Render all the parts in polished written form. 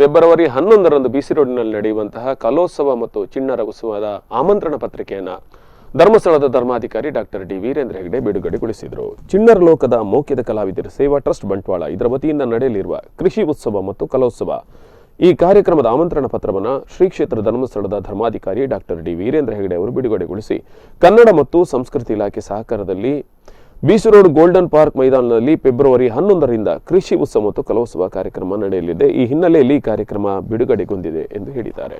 February 11ರಂದು ಬಿಸಿ ರೋಡಿನಲ್ಲಿ ನಡೆಯುವಂತಹ ಕಲೋತ್ಸವ ಮತ್ತು ಚಿಣ್ಣರ ಉತ್ಸವದ ಆಮಂತ್ರಣ ಪತ್ರಿಕೆಯನ್ನು ಧರ್ಮಸ್ಥಳದ ಧರ್ಮಾಧಿಕಾರಿ ಡಾಕ್ಟರ್ ಡಿ ವೀರೇಂದ್ರ ಹೆಗ್ಡೆ ಬಿಡುಗಡೆಗೊಳಿಸಿದರು. ಚಿಣ್ಣರ ಲೋಕದ ಮೌಖ್ಯದ ಕಲಾವಿದರ ಸೇವಾ ಟ್ರಸ್ಟ್ ಬಂಟ್ವಾಳ ಇದರ ವತಿಯಿಂದ ನಡೆಯಲಿರುವ ಕೃಷಿ ಉತ್ಸವ ಮತ್ತು ಕಲೋತ್ಸವ ಈ ಕಾರ್ಯಕ್ರಮದ ಆಮಂತ್ರಣ ಪತ್ರವನ್ನು ಶ್ರೀ ಕ್ಷೇತ್ರ ಧರ್ಮಸ್ಥಳದ ಧರ್ಮಾಧಿಕಾರಿ ಡಾಕ್ಟರ್ ಡಿ ವೀರೇಂದ್ರ ಹೆಗ್ಡೆ ಅವರು ಬಿಡುಗಡೆಗೊಳಿಸಿ ಕನ್ನಡ ಮತ್ತು ಸಂಸ್ಕೃತಿ ಇಲಾಖೆ ಸಹಕಾರದಲ್ಲಿ ಬಿಸಿ ರೋಡ್ ಗೋಲ್ಡನ್ ಪಾರ್ಕ್ ಮೈದಾನದಲ್ಲಿ ಫೆಬ್ರವರಿ 11ರಿಂದ ಕೃಷಿ ಉತ್ಸವ ಮತ್ತು ಕಲೋತ್ಸವ ಕಾರ್ಯಕ್ರಮ ನಡೆಯಲಿದೆ. ಈ ಹಿನ್ನೆಲೆಯಲ್ಲಿ ಈ ಕಾರ್ಯಕ್ರಮ ಬಿಡುಗಡೆಗೊಂಡಿದೆ ಎಂದು ಹೇಳಿದ್ದಾರೆ.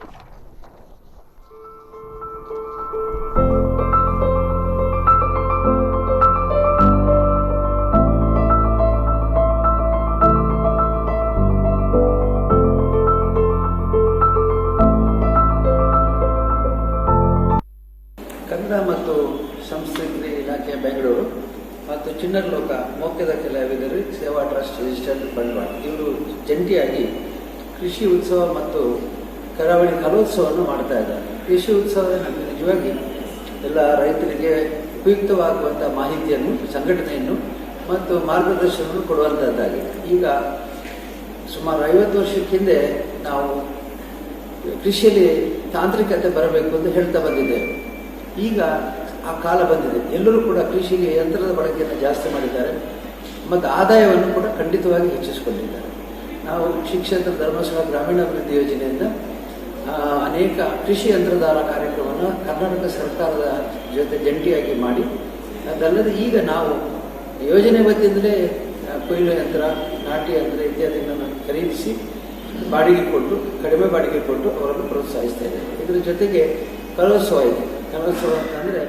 ಕನ್ನಡ ಮತ್ತು ಸಂಸ್ಕೃತಿ ಇಲಾಖೆ ಬೆಂಗಳೂರು ಮತ್ತು ಚಿಣ್ಣರ ಲೋಕ ಮೌಖ್ಯದ ಕಲಾವಿದರು ಸೇವಾ ಟ್ರಸ್ಟ್ ರಿಜಿಸ್ಟರ್ಡ್ ಬಂಟ್ವಾಳ ಇವರು ಜಂಟಿಯಾಗಿ ಕೃಷಿ ಉತ್ಸವ ಮತ್ತು ಕರಾವಳಿ ಕಲೋತ್ಸವವನ್ನು ಮಾಡ್ತಾ ಇದ್ದಾರೆ. ಕೃಷಿ ಉತ್ಸವ ನಿಜವಾಗಿ ಎಲ್ಲ ರೈತರಿಗೆ ಉಪಯುಕ್ತವಾಗುವಂಥ ಮಾಹಿತಿಯನ್ನು, ಸಂಘಟನೆಯನ್ನು ಮತ್ತು ಮಾರ್ಗದರ್ಶನವನ್ನು ಕೊಡುವಂಥದ್ದಾಗಿ ಈಗ ಸುಮಾರು 50 ವರ್ಷಕ್ಕೆ ಹಿಂದೆ ನಾವು ಕೃಷಿಯಲ್ಲಿ ತಾಂತ್ರಿಕತೆ ಬರಬೇಕು ಅಂತ ಹೇಳ್ತಾ ಬಂದಿದ್ದೇವೆ. ಈಗ ಆ ಕಾಲ ಬಂದಿದೆ. ಎಲ್ಲರೂ ಕೂಡ ಕೃಷಿಗೆ ಯಂತ್ರದ ಬಳಕೆಯನ್ನು ಜಾಸ್ತಿ ಮಾಡಿದ್ದಾರೆ ಮತ್ತು ಆದಾಯವನ್ನು ಕೂಡ ಖಂಡಿತವಾಗಿ ಹೆಚ್ಚಿಸಿಕೊಂಡಿದ್ದಾರೆ. ನಾವು ಕ್ಷೇತ್ರ ಧರ್ಮಸ್ಥಳ ಗ್ರಾಮೀಣಾಭಿವೃದ್ಧಿ ಯೋಜನೆಯಿಂದ ಅನೇಕ ಕೃಷಿ ಯಂತ್ರಧಾರ ಕಾರ್ಯಕ್ರಮವನ್ನು ಕರ್ನಾಟಕ ಸರ್ಕಾರದ ಜೊತೆ ಜಂಟಿಯಾಗಿ ಮಾಡಿ, ಅದಲ್ಲದೆ ಈಗ ನಾವು ಯೋಜನೆ ವತಿಯಿಂದಲೇ ಕೊಯ್ಲು ಯಂತ್ರ, ನಾಟಿ ಯಂತ್ರ ಇತ್ಯಾದಿಗಳನ್ನು ಖರೀದಿಸಿ ಬಾಡಿಗೆ ಕೊಟ್ಟು, ಕಡಿಮೆ ಬಾಡಿಗೆ ಕೊಟ್ಟು ಅವರನ್ನು ಪ್ರೋತ್ಸಾಹಿಸ್ತಾ ಇದ್ದೇವೆ. ಇದರ ಜೊತೆಗೆ ಕಲೋತ್ಸವ ಇದೆ. ಕಲೋತ್ಸವ ಅಂತಂದರೆ